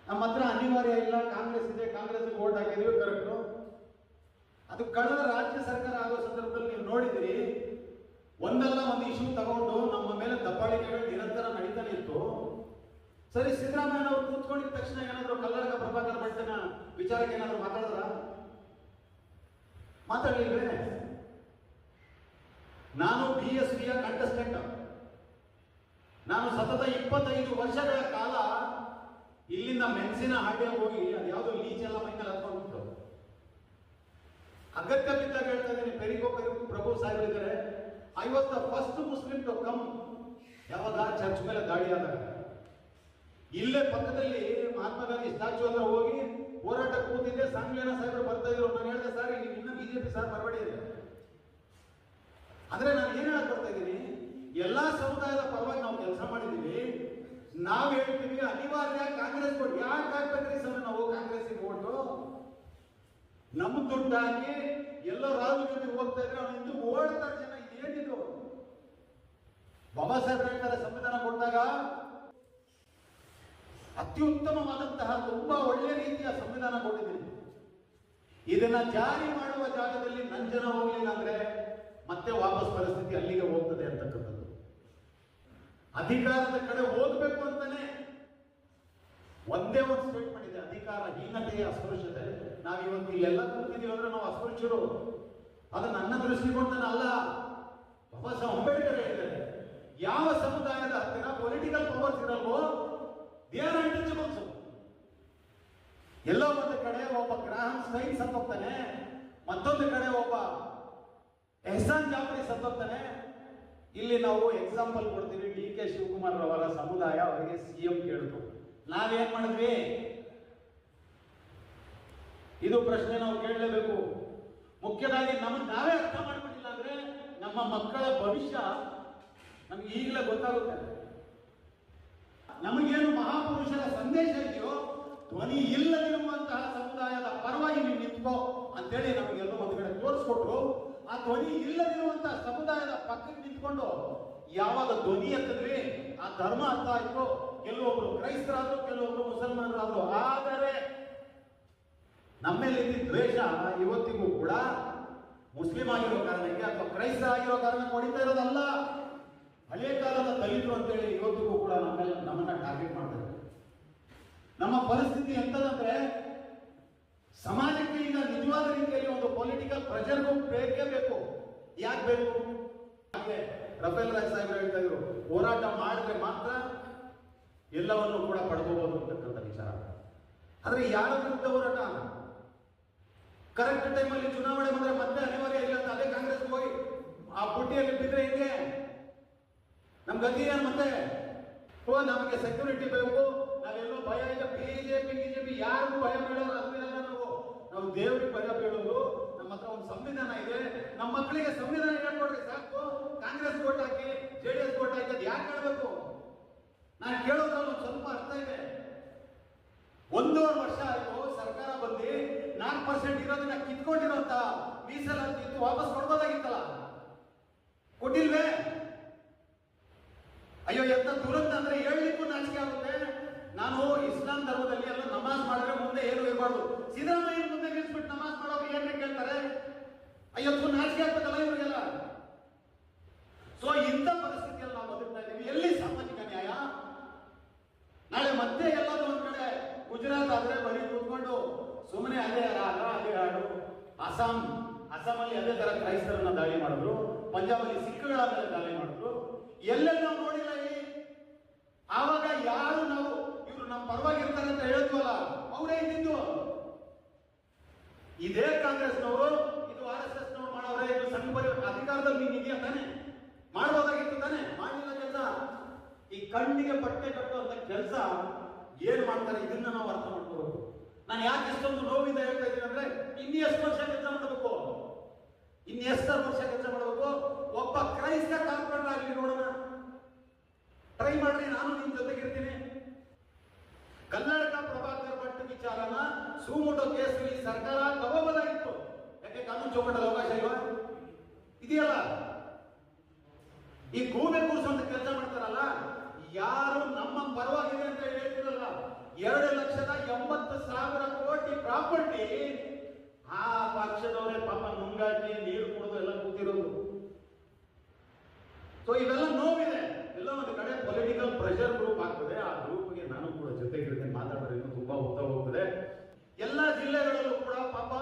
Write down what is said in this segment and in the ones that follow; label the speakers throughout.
Speaker 1: ನಮ್ಮ ಹತ್ರ ಅನಿವಾರ್ಯ ಇಲ್ಲ, ಕಾಂಗ್ರೆಸ್ ಇದೆ, ಕಾಂಗ್ರೆಸ್ ವೋಟ್ ಹಾಕಿದೀವಿ, ಕರೆಕ್ಟು. ಅದು ಕಳೆದ ರಾಜ್ಯ ಸರ್ಕಾರ ಆಗೋ ಸಂದರ್ಭದಲ್ಲಿ ನೀವು ನೋಡಿದಿರಿ, ಒಂದಲ್ಲ ಒಂದು ಇಶ್ಯೂ ತಗೊಂಡು ನಮ್ಮ ಮೇಲೆ ದಬ್ಬಾಳಿಕೆಗಳು ನಿರಂತರ ನಡೀತಾನೆ ಇತ್ತು. ಸರಿ, ಸಿದ್ದರಾಮಯ್ಯ ಅವರು ಕೂತ್ಕೊಂಡಿದ ತಕ್ಷಣ ಏನಾದ್ರು ಕಲ್ಲಡ್ಕ ಪ್ರಭಾಕರ್ ಭಟ್ಟನ ವಿಚಾರಕ್ಕೆ ಏನಾದ್ರು ಮಾತಾಡಲಿಲ್ವೇ? ನಾನು BSVಯ ಕಂಟೆಸ್ಟೆಂಟ್. ನಾನು ಸತತ 25 ವರ್ಷಗಳ ಕಾಲ ಇಲ್ಲಿಂದ ಮೆಣಸಿನ ಹಾಡಿಗೆ ಹೋಗಿ ಅದ್ಯಾವುದೋ ಲೀಚ್ ಎಲ್ಲ ಮೈನಲ್ಲಿ ಹತ್ಕೊಂಡ್ಬಿಟ್ಟು ಅಗತ್ಯ ಬಿದ್ದಾಗ ಹೇಳ್ತಾ ಇದ್ದೀನಿ. ಪೆರಿಕೋ ಪ್ರಭು ಸಾಹೇಬರಿದ್ದಾರೆ, I was the first Muslim to come. ಯಾವಾಗ ಚರ್ಚ್ ಮೇಲೆ ದಾಳಿ ಆದಾಗ ಇಲ್ಲೇ ಪಕ್ಕದಲ್ಲಿ ಮಹಾತ್ಮ ಗಾಂಧಿ ಸ್ಟ್ಯಾಚು ಹತ್ರ ಹೋಗಿ ಹೋರಾಟ ಕೂತಿದ್ದೆ. ಸಂಗ್ಲೇನ ಸಾಹೇಬರು ಬರ್ತಾ ಇದ್ರು. ನಾನು ಹೇಳಿದೆ, ಸರ್ ನೀವು ಇನ್ನು BJP ಸರ್ ಬರಬೇಡಿ ಇದೆ. ಅಂದ್ರೆ ನಾನು ಏನ್ ಹೇಳಕ್ ಬರ್ತಾ ಇದ್ದೀನಿ, ಎಲ್ಲಾ ಸಮುದಾಯದ ಪರವಾಗಿ ನಾವು ಕೆಲಸ ಮಾಡಿದೀವಿ. ನಾವು ಹೇಳ್ತೀವಿ ಅನಿವಾರ್ಯ ಕಾಂಗ್ರೆಸ್ ವೋಟ್. ಯಾಕೆ ಹಾಕ್ಬೇಕ್ರಿ ಸರ್ ನಾವು ಕಾಂಗ್ರೆಸ್ಗೆ ವೋಟು? ನಮ್ಮ ದುಡ್ಡು ಹಾಕಿ ಎಲ್ಲೋ ರಾಹುಲ್ ಗಾಂಧಿ ಹೋಗ್ತಾ ಇದ್ರೆ ಅವ್ನು ಇಂದು ಓಡ್ತಾರೆ ಜನ. ಏನಿದ್ರು ಬಾಬಾ ಸಾಹೇಬ್ ಹೇಳ್ತಾರೆ, ಸಂವಿಧಾನ ಕೊಟ್ಟಾಗ ಅತ್ಯುತ್ತಮವಾದಂತಹ ತುಂಬಾ ಒಳ್ಳೆ ರೀತಿಯ ಸಂವಿಧಾನ ಕೊಟ್ಟಿದ್ದೀನಿ. ಇದನ್ನ ಜಾರಿ ಮಾಡುವ ಜಾಗದಲ್ಲಿ ನನ್ನ ಜನ ಹೋಗ್ಲಿಲ್ಲ ಅಂದ್ರೆ ಮತ್ತೆ ವಾಪಸ್ ಪರಿಸ್ಥಿತಿ ಅಲ್ಲಿಗೆ ಹೋಗ್ತದೆ ಅಂತಕ್ಕಂಥದ್ದು. ಅಧಿಕಾರದ ಕಡೆ ಹೋಗ್ಬೇಕು ಅಂತಾನೆ ಒಂದೇ ಒಂದು ಸ್ಟೇಟ್ಮೆಂಟ್ ಇದೆ, ಅಧಿಕಾರ ಹೀನತೆಯ ಅಸ್ಪೃಶ್ಯತೆ. ನಾವಿವತ್ತು ಇಲ್ಲೆಲ್ಲ ಕೂತಿದೀವಿ ಅಂದ್ರೆ ನಾವು ಅಸ್ಪೃಶ್ಯರು. ಅದು ನನ್ನ ದೃಷ್ಟಿಕೋನಲ್ಲ, ಬಾಬಾ ಸಾಹೇಬ್ ಅಂಬೇಡ್ಕರ್ ಹೇಳಿದ್ದಾರೆ, ಯಾವ ಸಮುದಾಯದ ಹತ್ತಿರ ಪೊಲಿಟಿಕಲ್ ಪವರ್ಸ್ ಇರಲ್ವೋ ದೇ ಆರ್ ಅನ್ಟಚಬಲ್ಸ್. ಎಲ್ಲೋ ಒಂದು ಕಡೆ ಒಬ್ಬ ಗ್ರಾಹಂ ಸ್ಟೈನ್ ಸತ್ತೋಗ್ತಾನೆ, ಮತ್ತೊಂದು ಕಡೆ ಒಬ್ಬ ಎಹ್ಸಾನ್ ಜಾಫ್ರಿ ಸತ್ತೋಗ್ತಾನೆ. ಇಲ್ಲಿ ನಾವು ಎಕ್ಸಾಂಪಲ್ ಕೊಡ್ತೀವಿ, DK ಶಿವಕುಮಾರ್ ಅವರ ಸಮುದಾಯ ಅವರಿಗೆ CM ಕೇಳಿತು, ನಾವೇನ್ ಮಾಡಿದ್ವಿ? ಇದು ಪ್ರಶ್ನೆ ನಾವು ಕೇಳಲೇಬೇಕು. ಮುಖ್ಯವಾಗಿ ನಾವೇ ಅರ್ಥ ಮಾಡ್ಕೊಂಡಿಲ್ಲ ಅಂದ್ರೆ ನಮ್ಮ ಮಕ್ಕಳ ಭವಿಷ್ಯ ನಮ್ಗೆ ಈಗಲೇ ಗೊತ್ತಾಗುತ್ತೆ. ನಮಗೇನು ಮಹಾಪುರುಷರ ಸಂದೇಶ ಇದೆಯೋ, ಧ್ವನಿ ಇಲ್ಲದಿರುವಂತಹ ಸಮುದಾಯದ ಪರವಾಗಿ ನೀವು ನಿಂತ್ಕೋ ಅಂತೇಳಿ ನಮಗೆಲ್ಲೋ ಒಂದು ಕಡೆ ತೋರಿಸ್ಕೊಟ್ರು. ಆ ಧ್ವನಿ ಇಲ್ಲದಿರುವಂತಹ ಸಮುದಾಯದ ಪಕ್ಕಕ್ಕೆ ನಿಂತ್ಕೊಂಡು ಯಾವಾಗ ಧ್ವನಿ ಎತ್ತಿದ್ವಿ ಆ ಧರ್ಮ ಅರ್ಥ ಆಯ್ತು. ಕೆಲವೊಬ್ರು ಕ್ರೈಸ್ತರಾದ್ರು, ಕೆಲವೊಬ್ರು ಮುಸಲ್ಮಾನರಾದ್ರು. ಆದರೆ ನಮ್ಮಲ್ಲಿ ದ್ವೇಷ ಇವತ್ತಿಗೂ ಕೂಡ ಮುಸ್ಲಿಂ ಆಗಿರೋ ಕಾರಣಕ್ಕೆ ಅಥವಾ ಕ್ರೈಸ್ತರಾಗಿರೋ ಕಾರಣಕ್ಕೆ ಹೊಡಿತಾ ಇರೋದಲ್ಲ. ಹಳೆಯ ಕಾಲದ ದಲಿತರು ಅಂತೇಳಿ ಇವತ್ತಿಗೂ ಕೂಡ ನಮ್ಮನ್ನ ಟಾರ್ಗೆಟ್ ಮಾಡ್ತಾರೆ. ನಮ್ಮ ಪರಿಸ್ಥಿತಿ ಎಂತದಂದ್ರೆ ಸಮಾಜಕ್ಕೆ ಈಗ ನಿಜವಾದ ರೀತಿಯಲ್ಲಿ ಒಂದು ಪೊಲಿಟಿಕಲ್ ಪ್ರೆಷರ್ ಬೇಕೇ ಬೇಕು. ಯಾಕೆ ಬೇಕು? ರಫೇಲ್ ರಾಜ್ ಸಾಹೇಬ್ ಹೇಳ್ತಾ ಇದ್ರು, ಹೋರಾಟ ಮಾಡಿದ್ರೆ ಮಾತ್ರ ಎಲ್ಲವನ್ನು ಕೂಡ ಪಡ್ಕೋಬಹುದು ಅಂತಕ್ಕಂಥ ವಿಚಾರ. ಆದ್ರೆ ಯಾರ ವಿರುದ್ಧ ಹೋರಾಟ? ಕರೆಕ್ಟ್ ಟೈಮಲ್ಲಿ ಚುನಾವಣೆ ಬಂದ್ರೆ ಮತ್ತೆ ಅನಿವಾರ್ಯ ಇಲ್ಲ ಅಂತ ಅದೇ ಕಾಂಗ್ರೆಸ್ ಹೋಗಿ ಆ ಪುಟ್ಟಿಯಲ್ಲಿ ಬಿದ್ರೆ ಹೆಂಗೆ? ನಮ್ ಗತಿ ಏನ್ ಮತ್ತೆ? ನಮಗೆ ಸೆಕ್ಯೂರಿಟಿ ಬೇಕು, ನಾವೆಲ್ಲೋ ಭಯ ಇದೆ. ಬಿಜೆಪಿ ಯಾರಿಗೂ ಭಯ ಬೀಳೋರು ಅದನ್ನ ನಾವು ದೇವರಿಗೆ ಭಯ ಬೀಳೋದು. ನಮ್ಮ ಹತ್ರ ಒಂದು ಸಂವಿಧಾನ ಇದೆ, ನಮ್ಮ ಮಕ್ಕಳಿಗೆ ಸಂವಿಧಾನ ಹೇಳ್ಕೊಡ್ರಿ ಸಾಕು. ಕಾಂಗ್ರೆಸ್ ವೋಟ್ ಹಾಕಿ JDS ವೋಟ್ ಹಾಕಿ ಅದು ಯಾಕೆ ಹೇಳ್ಬೇಕು? ನಾನು ಕೇಳೋದ್ರಲ್ಲಿ ಒಂದು ಸ್ವಲ್ಪ ಅರ್ಥ ಇದೆ. 1.5 ವರ್ಷ ಆಯ್ತು ಸರ್ಕಾರ ಬಂದು 4% ಇರೋದನ್ನ ಕಿತ್ಕೊಂಡಿರೋಂತ ಮೀಸಲಾತಿ ಇತ್ತು, ವಾಪಸ್ ಕೊಡ್ಬೋದಾಗಿತ್ತಲ್ಲ, ಕೊಟ್ಟಿಲ್ವೇ? ಅಯ್ಯೋ ಎಂತ ದುರಂತ ಅಂದ್ರೆ ಹೇಳಲಿಕ್ಕೂ ನಾಚಿಕೆ ಆಗುತ್ತೆ. ನಾನು ಇಸ್ಲಾಂ ಧರ್ಮದಲ್ಲಿ ಎಲ್ಲ ನಮಾಜ್ ಮಾಡಿದ್ರೆ ಮುಂದೆ ಏನು ಇರಬಾರ್ದು. ಸಿದ್ದರಾಮಯ್ಯ ಮುಂದೆ ನಿಲ್ಸ್ಬಿಟ್ಟು ನಮಾಜ್ ಮಾಡೋರು ಏನ್ರಿ ಕೇಳ್ತಾರೆ? ಅಯ್ಯೋ ನಾಚಿಕೆ ಆಗ್ಬೇಕಲ್ಲ ಇವರಿಗೆಲ್ಲ. ಸೊ ಇಂಥ ಪರಿಸ್ಥಿತಿಯಲ್ಲಿ ನಾವು ಬದುಕ್ತಾ ಇದ್ದೀವಿ. ಎಲ್ಲಿ ಸಾಮಾಜಿಕ ನ್ಯಾಯ? ನಾಳೆ ಮತ್ತೆ ಎಲ್ಲಾದ್ರೂ ಒಂದ್ ಕಡೆ ಗುಜರಾತ್ ಆದ್ರೆ ಬರೀ ಕೂತ್ಕೊಂಡು ಸುಮ್ಮನೆ ಅದೇ ರಾಗ ಅದೇ ಹಾಡು. ಅಸ್ಸಾಮಲ್ಲಿ ಅದೇ ತರ ಕ್ರೈಸ್ತರನ್ನ ದಾಳಿ ಮಾಡಿದ್ರು, ಪಂಜಾಬಲ್ಲಿ ಸಿಖ್ಗಳ ಮೇಲೆ ದಾಳಿ ಮಾಡಿದ್ರು. ಎಲ್ಲೆಲ್ಲ ನಾವು ನೋಡಿಲ್ಲ. ಆವಾಗ ಯಾರು ನಾವು ಇವರು ನಮ್ಮ ಪರವಾಗಿ ಇರ್ತಾರೆ ಅಂತ ಹೇಳಿದ್ವಲ್ಲ, ಅವರೇ ಇದ್ದಿದ್ದು. ಇದೇ ಕಾಂಗ್ರೆಸ್ನವರು, ಇದು RSS ನವರು ಮಾಡೋರೇ. ಇದು ಸಂಘ ಪರಿವಾರ ಅಧಿಕಾರದಲ್ಲಿ ನೀನು ಇದೆಯಾ ತಾನೆ? ಮಾಡಬಹುದಾಗಿತ್ತು ತಾನೆ? ಮಾಡಲಿಲ್ಲ ಕೆಲಸ. ಈ ಕಣ್ಣಿಗೆ ಬಟ್ಟೆ ಕಟ್ಟುವಂತ ಕೆಲಸ ಏನ್ ಮಾಡ್ತಾರೆ ಇದನ್ನ ನಾವು ಅರ್ಥ ಮಾಡ್ಕೋಬೇಕು. ನಾನು ಯಾಕೆ ಎಷ್ಟೊಂದು ನೋವಿಂದ ಹೇಳ್ತಾ ಇದ್ದೀನಿ ಅಂದ್ರೆ, ಇನ್ನು ಎಷ್ಟು ವರ್ಷ ಕೆಲಸ ಮಾಡಬೇಕು? ಇನ್ನು ಎಷ್ಟು ವರ್ಷ ಕೆಲಸ ಮಾಡಬೇಕು? ಒಬ್ಬ ಕ್ರೈಸ್ತ ಕಾರ್ಪೊರೇಟರ್ ಆಗಲಿ ನೋಡೋಣ, ಟ್ರೈ ಮಾಡ್ರಿ, ನಾನು ನಿಮ್ ಜೊತೆಗಿರ್ತೀನಿ. ಕಲ್ಲಡ್ಕ ಪ್ರಭಾಕರ್ ಭಟ್ ವಿಚಾರನ ಸುಮೋಟೋ ಕೇಸಲ್ಲಿ ಸರ್ಕಾರ ತಗೋಬೋದಾಗಿತ್ತು. ಯಾಕೆ ಕಾನೂನು ಚೌಕಟ್ಟಲ್ಲಿ ಅವಕಾಶ ಇಲ್ವಾ? ಇದೆಯಲ್ಲ. ಈ ಗೂಬೆ ಕೂರಿಸುವಂತ ಕೆಲಸ ಮಾಡ್ತಾರಲ್ಲ, ಯಾರು ನಮ್ಮ ಪರವಾಗಿದೆ ಅಂತ ಹೇಳ್ತಿರಲ್ಲ, 2,80,000 ಪ್ರಾಪರ್ಟಿ ಆ ಪಕ್ಷದವರೇ ಪಾಪ ನುಂಗಾಕಿ ನೀರು ಕುಡಿದು ಎಲ್ಲ ಕೂತಿರೋದು. ಸೊ ಇವೆಲ್ಲ ನೋವಿದೆ. ಎಲ್ಲ ಒಂದು ಕಡೆ ಪೊಲಿಟಿಕಲ್ ಪ್ರೆಷರ್ ಗ್ರೂಪ್ ಆಗ್ತದೆ. ಆ ಗ್ರೂಪ್ಗೆ ನಾನು ಕೂಡ ಜೊತೆಗಿರ್ತೇನೆ, ಮಾತಾಡೋದು ಇನ್ನೂ ತುಂಬಾ ಉತ್ತರ ಹೋಗ್ತದೆ. ಎಲ್ಲ ಜಿಲ್ಲೆಗಳಲ್ಲೂ ಕೂಡ ಪಾಪ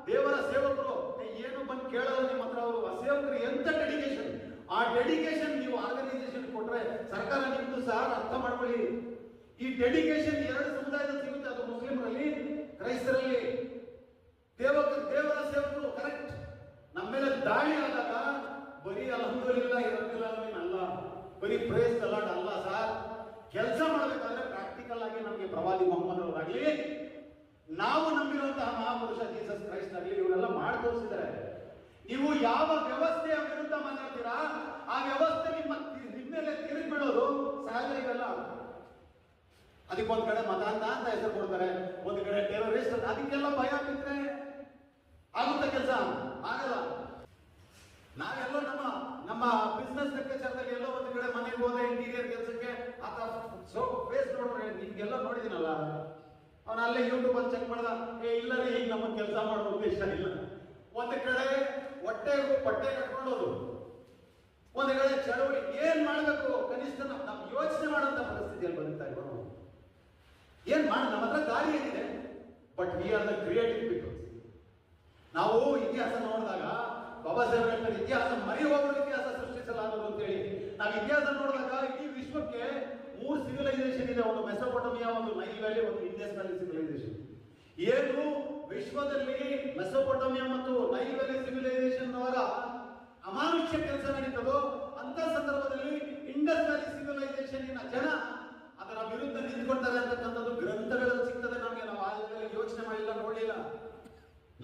Speaker 1: ದೇವರ ಸೇವಕರು ಏನು ಬಂದು ಕೇಳಲ್ಲ ನಿಮ್ಮ ಹತ್ರ. ಅವರು ಆ ಸೇವಕರು ಎಂತ ಡೆಡಿಕೇಶನ್, ಆ ಡೆಡಿಕೇಶನ್ ನೀವು ಆರ್ಗನೈಸೇಷನ್ ಕೊಟ್ರೆ ಸರ್ಕಾರ ನಿಮ್ದು ಸಹ ಅರ್ಥ ಮಾಡ್ಕೊಳ್ಳಿ. ಈ ಡೆಡಿಕೇಶನ್ ಎರಡು ಸಮುದಾಯದಲ್ಲಿ ಸಿಗುತ್ತೆ, ಅದು ಮುಸ್ಲಿಮರಲ್ಲಿ, ಕ್ರೈಸ್ತರಲ್ಲಿ. ದೇವರ ಸೇವಕರು ಕರೆಕ್ಟ್ ನಮ್ಮ ಮೇಲೆ ದಾಳಿ ಆದಾಗ ಬರೀ ಅಲ್ಹಮ್ದುಲಿಲ್ಲಾ ಇರಲಿಲ್ಲ ಅಲ್ಲ, ಬರೀ ಪ್ರೇಸ್ ಲಾರ್ಡ್ ಅಲ್ಲ ಸರ್. ಕೆಲಸ ಮಾಡಬೇಕಾದ್ರೆ ಪ್ರಾಕ್ಟಿಕಲ್ ಆಗಿ ನಮಗೆ ಪ್ರವಾದಿ ಮೊಹಮ್ಮದ್ ಅವರಾಗ್ಲಿ, ನಾವು ನಂಬಿರುವಂತಹ ಮಹಾಪುರುಷ ಜೀಸಸ್ ಕ್ರೈಸ್ಟ್ ಆಗಲಿ, ಇವರೆಲ್ಲ ಮಾಡಿ ತೋರಿಸಿದ್ದಾರೆ. ನೀವು ಯಾವ ವ್ಯವಸ್ಥೆಯ ವಿರುದ್ಧ ಮಾತಾಡ್ತೀರಾ ಆ ವ್ಯವಸ್ಥೆ ನಿಮ್ಮ ಮೇಲೆ ತಿರುಗಿ ಬೀಳೋದು ಸಹಜ ಇರಲ್ಲ. ಅದಕ್ಕೊಂದ್ ಕಡೆ ಮತಾಂಧ ಅಂತ ಹೆಸರು ಕೊಡ್ತಾರೆ, ಒಂದು ಕಡೆ ಟೆರರಿಸ್ಟ್, ಅದಕ್ಕೆಲ್ಲ ಭಯ ಬಿದ್ರೆ ಆಗುತ್ತ ಕೆಲಸ ಆಗಲ್ಲ. ನಾವೆಲ್ಲ ನಮ್ಮ ಬಿಸ್ನೆಸ್ ಲೆಕ್ಕಾಚಾರದಲ್ಲಿ ಎಲ್ಲೋ ಒಂದು ಕಡೆ ಮನೆಗೆ ಹೋದೆ ಇಂಟೀರಿಯರ್ ಕೆಲಸಕ್ಕೆ ಆತ ಫೇಸ್ ನೋಡ್ರೆ ನಿಮ್ಗೆಲ್ಲ ನೋಡಿದಿನಲ್ಲ, ಅವನ ಅಲ್ಲೇ ಯೂಟ್ಯೂಬ್ ಅಲ್ಲಿ ಚೆಕ್ ಮಾಡ್ದ, ಇಲ್ಲ ರೀ ಈಗ ನಮ್ಮ ಕೆಲಸ ಮಾಡೋ ಉದ್ದೇಶ ಇಲ್ಲ. ಒಂದು ಕಡೆ ಹೊಟ್ಟೆಗೂ ಬಟ್ಟೆ ಕಟ್ಕೊಂಡೋದು, ಒಂದು ಕಡೆ ಚಳವಳಿ ಏನ್ ಮಾಡ್ಬೇಕು ಕನಿಷ್ಠ ನಾವು ಯೋಚನೆ ಮಾಡೋಂಥ ಪರಿಸ್ಥಿತಿಯಲ್ಲಿ ಬದುಕ್ತಾ ಇರೋದು. ಏನ್ ಮಾಡಿ ನಮ್ಮ ಹತ್ರ ದಾರಿ ಏನಿದೆ, but we are the creative peoples. ನಾವು ಇತಿಹಾಸ ನೋಡಿದಾಗ ಬಾಬಾ ಸಾಹೇಬ್ ಹೇಳ್ತಾರೆ, ಇತಿಹಾಸ ಮರೆಯುವವರು ಇತಿಹಾಸ ಸೃಷ್ಟಿಸಲಾರದು ಅಂತೇಳಿ. ನಾವು ಇತಿಹಾಸ ನೋಡಿದಾಗ ಇಡೀ ವಿಶ್ವಕ್ಕೆ 3 ಸಿವಿಲೈಸೇಷನ್ ಇದೆ. ಒಂದು ಮೆಸೊಪೊಟಮಿಯಾ, ಒಂದು ನೈಲ್ ವ್ಯಾಲಿ, ಒಂದು ಇಂಡಸ್ ವ್ಯಾಲಿ ಸಿವಿಲೈಸೇಷನ್. ಏನು ವಿಶ್ವದಲ್ಲಿ ಮೆಸೊಪೊಟಮಿಯಾ ಮತ್ತು ನೈಲ್ ವ್ಯಾಲಿ ಸಿವಿಲೈಸೇಷನ್ ಅವರ ಅಮಾನುಷ್ಯ ಕೆಲಸ ನಡೀತದೋ ಅಂತ ಸಂದರ್ಭದಲ್ಲಿ ಇಂಡಸ್ ವ್ಯಾಲಿ ಸಿವಿಲೈಸೇಷನ್ ಜನ ಅದರ ವಿರುದ್ಧ ನಿಂತ್ಕೊಳ್ತಾರೆ ಅಂತಕ್ಕಂಥದ್ದು ಗ್ರಂಥಗಳಲ್ಲಿ ಸಿಗ್ತದೆ ನಮಗೆ. ನಾವು ಆ ಯೋಚನೆ ಮಾಡಿಲ್ಲ, ನೋಡಲಿಲ್ಲ.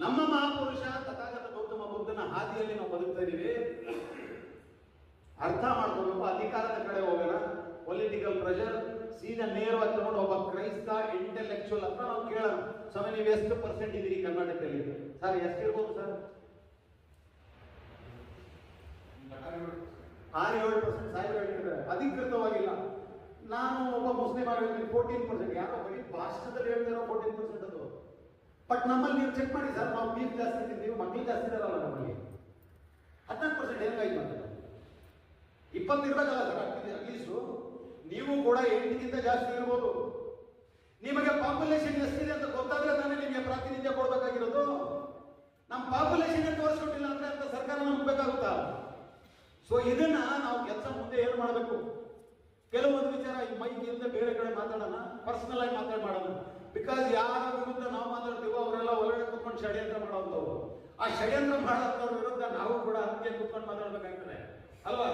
Speaker 1: ನಮ್ಮ ಮಹಾಪುರುಷ ತಥಾಗತ ಗೌತಮ ಬುದ್ಧನ ಹಾದಿಯಲ್ಲಿ ನಾವು ಬದುಕ್ತಾ ಇದೀವಿ. ಅರ್ಥ ಮಾಡ್ಕೋಬೇಕು. ಅಧಿಕಾರದ ಕಡೆ ಹೋಗೋಣ, ಪೊಲಿಟಿಕಲ್ ಪ್ರೆಷರ್ ಸೀದಾ ನೇರವಾಗಿ ತಗೊಂಡು ಒಬ್ಬ ಕ್ರೈಸ್ತ ಇಂಟೆಲೆಕ್ಚುಯಲ್ ಹತ್ರ ನಾವು ಕೇಳೋಣ, ಸ್ವಾಮಿ ನೀವು ಎಷ್ಟು ಪರ್ಸೆಂಟ್ ಇದೀರಿ ಕರ್ನಾಟಕದಲ್ಲಿ? Sir ಎಷ್ಟಿರ್ಬೋದು sir? 6-7% ಸಾಹೇಬರು ಹೇಳ್ತಿದ್ದಾರೆ, ಅಧಿಕೃತವಾಗಿಲ್ಲ. ನಾನು ಒಬ್ಬ ಮುಸ್ಲಿಂ ಆಗಿ 14%. ಯಾರೋ ಬರೀ ಭಾಷಣದಲ್ಲಿ ಹೇಳ್ತಾರೋ 14% ಅದು. ಬಟ್ ನಮ್ಮಲ್ಲಿ ನೀವು ಚೆಕ್ ಮಾಡಿ ಸರ್, ನಾವು ಬೀಫ್ ಜಾಸ್ತಿ ತಿಂತೀವಿ, ಮಕ್ಕಳು ಜಾಸ್ತಿ ಇದಾರಲ್ಲ ನಮ್ಮಲ್ಲಿ. 14% ಹೆಂಗಾಯ್ತು ಅಂತ 20 ಇರ್ಬೇಕಲ್ಲ ಸರ್ ಅಟ್ಲೀಸ್ಟ್. ನೀವು ಕೂಡ 8ಗಿಂತ ಜಾಸ್ತಿ ಇರ್ಬೋದು. ನಿಮಗೆ ಪಾಪ್ಯುಲೇಷನ್ ಎಷ್ಟಿದೆ ಅಂತ ಗೊತ್ತಾದ್ರೆ ತಾನೇ ನಿಮಗೆ ಪ್ರಾತಿನಿಧ್ಯ ಕೊಡ್ಬೇಕಾಗಿರೋದು. ನಮ್ಮ ಪಾಪ್ಯುಲೇಷನ್ ತೋರಿಸ್ಕೊಟ್ಟಿಲ್ಲ ಅಂದ್ರೆ ಅಂತ ಸರ್ಕಾರ ನಮ್ಗೆ ಬೇಕಾಗುತ್ತಾ? ಸೊ ಇದನ್ನ ನಾವು ಕೆಲಸ ಮುಂದೆ ಏನು ಮಾಡಬೇಕು, ಕೆಲವೊಂದು ವಿಚಾರ ಈ ಮೈಕ್ ಇಲ್ಲದೆ ಬೇರೆ ಕಡೆ ಮಾತಾಡೋಣ, ಪರ್ಸನಲ್ ಆಗಿ ಮಾತಾಡೋಣ. ಬಿಕಾಸ್ ಯಾರ ವಿರುದ್ಧ ನಾವು ಮಾತಾಡ್ತೀವೋ ಅವರೆಲ್ಲ ಒಳಗಡೆ ಕುತ್ಕೊಂಡು ಷಡ್ಯಂತ್ರ ಮಾಡೋಂಥವ್ರು. ಆ ಷಡ್ಯಂತ್ರ ಮಾಡೋಂಥವ್ರ ವಿರುದ್ಧ ನಾವು ಕೂಡ ಅದಕ್ಕೆ ಕುತ್ಕೊಂಡು ಮಾತಾಡ್ಬೇಕಾಗ್ತದೆ ಅಲ್ವಾ?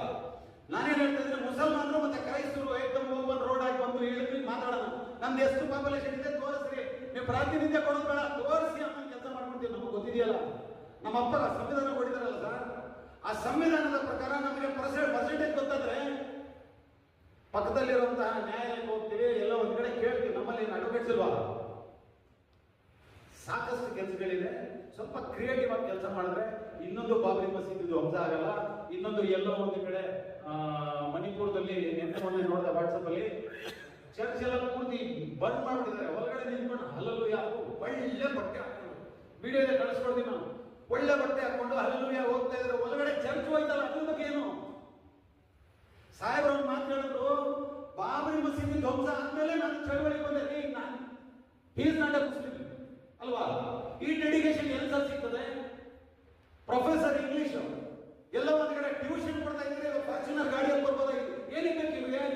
Speaker 1: ನಾನೇನ್ ಹೇಳ್ತಾ ಇದ್ರೆ, ಮುಸಲ್ಮಾನರು ಮತ್ತೆ ಕ್ರೈಸ್ತರು ಏಕದಮ್ ಒಂದು ರೋಡ್ ಆಗಿ ಬಂದು ಹೇಳಿದ್ರಿ ಮಾತಾಡೋಣ. ನಮ್ದು ಎಷ್ಟು ಪಾಪ್ಯುಲೇಷನ್ ಇದೆ ತೋರಿಸ್ರಿ, ನೀವು ಪ್ರಾತಿನಿಧ್ಯ ಕೊಡೋದು ಬೇಡ, ತೋರಿಸಿ ಅನ್ನೋ ಕೆಲಸ ಮಾಡ್ಕೊಂತೀವಿ. ನಮಗೆ ಗೊತ್ತಿದೆಯಲ್ಲ, ನಮ್ಮ ಅಪ್ಪ ಸಂವಿಧಾನ ಕೊಟ್ಟಿದಾರಲ್ಲ ಸರ್, ಆ ಸಂವಿಧಾನದ ಪ್ರಕಾರ ನಮಗೆ ಪರ್ಸೆಂಟೇಜ್ ಗೊತ್ತಾದ್ರೆ ಪಕ್ಕದಲ್ಲಿರುವಂತಹ ನ್ಯಾಯಾಲಯಕ್ಕೆ ಹೋಗ್ತೀವಿ, ಎಲ್ಲ ಒಂದ್ ಕಡೆ ಕೇಳ್ತೀವಿ. ನಮ್ಮಲ್ಲಿ ಅಡ್ವೊಕೇಟ್ಸ್ ಇಲ್ವಾ? ಸಾಕಷ್ಟು ಕೆಲಸಗಳಿದೆ. ಸ್ವಲ್ಪ ಕ್ರಿಯೇಟಿವ್ ಆಗಿ ಕೆಲಸ ಮಾಡಿದ್ರೆ ಇನ್ನೊಂದು ಬಾಬರಿ ಮಸೀದಿ ಧ್ವಂಸ ಆಗಲ್ಲ, ಇನ್ನೊಂದು ಎಲ್ಲೋ ಒಂದು ಕಡೆ ಮಣಿಪುರದಲ್ಲಿ ಮೊನ್ನೆ ನೋಡಿದ ವಾಟ್ಸಪ್ ಅಲ್ಲಿ ಚರ್ಚ್ ಎಲ್ಲ ಪೂರ್ತಿ ಬಂದ್ ಮಾಡ್ಬಿಟ್ಟಿದ್ದಾರೆ. ಹೊರಗಡೆ ನಿಂತ್ಕೊಂಡು ಹಲಲುಯ ಒಳ್ಳೆ ಬಟ್ಟೆ ಹಾಕೊಂಡು ವಿಡಿಯೋದಲ್ಲಿ ಕಳಿಸ್ಕೊಡ್ತೀವಿ ನಾವು. ಒಳ್ಳೆ ಬಟ್ಟೆ ಹಾಕೊಂಡು ಹಲಲುಯ ಹೋಗ್ತಾ ಇದ್ರೆ ಒಳಗಡೆ ಚರ್ಚ್ ಹೋಯ್ತಲ್ಲ, ಅದ್ರ ಬಗ್ಗೆ ಏನು? ಸಾಹೇಬ್ರವ್ರು ಮಾತಾಡಿದ್ರು, ಬಾಬರಿ ಮಸೀದಿ ಧ್ವಂಸ ಆದ್ಮೇಲೆ ನಾನು ಚಳವಳಿಗೆ ಬಂದೆ. ನಾನು ಈಸ್ ನಾಟ್ ಎ ಮುಸ್ಲಿಂ ಅಲ್ವಾ? ಈ ಡೆಡಿಕೇಶನ್ ಎಲ್ಲಿ ಸರ್ ಸಿಗ್ತದೆ? ಪ್ರೊಫೆಸರ್ ಇಂಗ್ಲಿಷ್ ಎಲ್ಲ ಒಂದ್ ಕಡೆ ಟ್ಯೂಷನ್ ಕೊಡ್ತಾ ಇದ್ರೆ ಫಾರ್ಚುನರ್ ಗಾಡಿಯಲ್ಲಿ ಬರ್ಬೋದಾಗಿತ್ತು. ಏನಕ್ಕೆ ಬೇಕು ಇವ್ರಿಗೆ?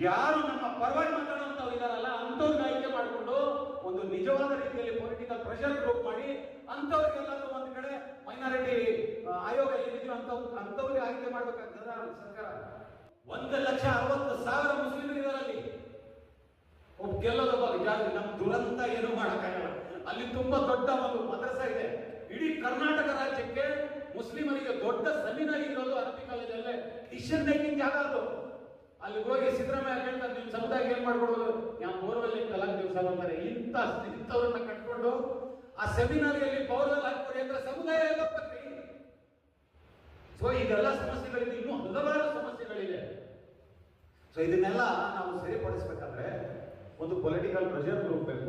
Speaker 1: ಯಾರು ನಮ್ಮ ಪರವಾಗಿ ಮಾತಾಡುವಂತವ್ರು ಇದಾರಲ್ಲ ಅಂತವ್ರಿಗೆ ಆಯ್ಕೆ ಮಾಡಿಕೊಂಡು ಒಂದು ನಿಜವಾದ ರೀತಿಯಲ್ಲಿ ಪೊಲಿಟಿಕಲ್ ಪ್ರೆಷರ್ ಗ್ರೂಪ್ ಮಾಡಿ ಅಂತವ್ರಿಗೆಲ್ಲಾದ್ರೂ ಒಂದ್ ಕಡೆ ಮೈನಾರಿಟಿ ಆಯೋಗ ಏನಿದೆಯೋ ಅಂತವ್ರಿಗೆ ಆಯ್ಕೆ ಮಾಡ್ಬೇಕಾಗ್ತದ ಸರ್ಕಾರ. 1,60,000 ಮುಸ್ಲಿಮರು ಇದಾರಲ್ಲಿ. ಗೆಲ್ಲೋದೊಬ್ಬ ಜಾತಿ ನಮ್ ದುರಂತ ಏನು ಮಾಡಕ್ಕಾಗಲ್ಲ. ಅಲ್ಲಿ ತುಂಬಾ ದೊಡ್ಡ ಒಂದು ಮದ್ರಸ ಇದೆ. ಇಡೀ ಕರ್ನಾಟಕ ರಾಜ್ಯಕ್ಕೆ ಮುಸ್ಲಿಮರಿಗೆ ದೊಡ್ಡ ಸೆಮಿನಾರ್ ಇರೋದು ಅರಬ್ಬಿ ಕಾಲೇಜಲ್ಲೇ. ಡಿಸಿಷನ್ ಮೇಕಿಂಗ್ ಜಾಗ ಅದು. ಅಲ್ಲಿ ಹೋಗಿ ಸಿದ್ದರಾಮಯ್ಯ ಹೇಳ್ತಾರೆ, ನಿಮ್ ಸಮುದಾಯಕ್ಕೆ ಏನ್ ಮಾಡ್ಕೊಡೋದು? ಯಾವ ಬೋರ್ವೆಲ್ ತಲಾಕ್ ದಿವಸ ಅಂತಾರೆ. ಇಂಥವ್ರನ್ನ ಕಟ್ಕೊಂಡು ಆ ಸೆಮಿನಾರಿಯಲ್ಲಿ ಬೋರ್ವೆಲ್ ಹಾಕೊಡಿ ಅಂದ್ರೆ ಸಮುದಾಯ ಎಲ್ಲ ಬರ್ತೀವಿ. ಸೊ ಇದೆಲ್ಲ ಸಮಸ್ಯೆಗಳಿದೆ, ಇನ್ನೂ ಹಲವಾರು ಸಮಸ್ಯೆಗಳಿದೆ. ಸೊ ಇದನ್ನೆಲ್ಲ ನಾವು ಸರಿಪಡಿಸ್ಬೇಕಾದ್ರೆ ಒಂದು ಒಂದು ಪೊಲಿಟಿಕಲ್ ಪ್ರೆಷರ್ ಗ್ರೂಪ್ ಬೇಕು,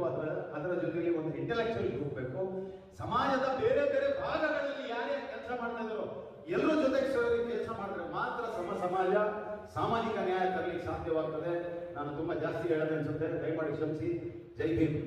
Speaker 1: ಅದರ ಜೊತೆಗೆ ಒಂದು ಇಂಟೆಲೆಕ್ಚುಯಲ್ ಗ್ರೂಪ್ ಬೇಕು. ಸಮಾಜದ ಬೇರೆ ಬೇರೆ ಭಾಗಗಳಲ್ಲಿ ಯಾರ್ಯಾರು ಕೆಲಸ ಮಾಡ್ತಾ ಇದ್ರು ಎಲ್ಲರೂ ಜೊತೆಗೆ ಸೇರಿ ಕೆಲಸ ಮಾಡಿದ್ರೆ ಮಾತ್ರ ಸಮಾಜ ಸಾಮಾಜಿಕ ನ್ಯಾಯ ತರಲಿಕ್ಕೆ ಸಾಧ್ಯವಾಗ್ತದೆ. ನಾನು ತುಂಬಾ ಜಾಸ್ತಿ ಹೇಳದೆ ಅನ್ಸುತ್ತೆ, ದಯಮಾಡಿ ಕ್ಷಮಿಸಿ. ಜೈ ಭೀಮ್.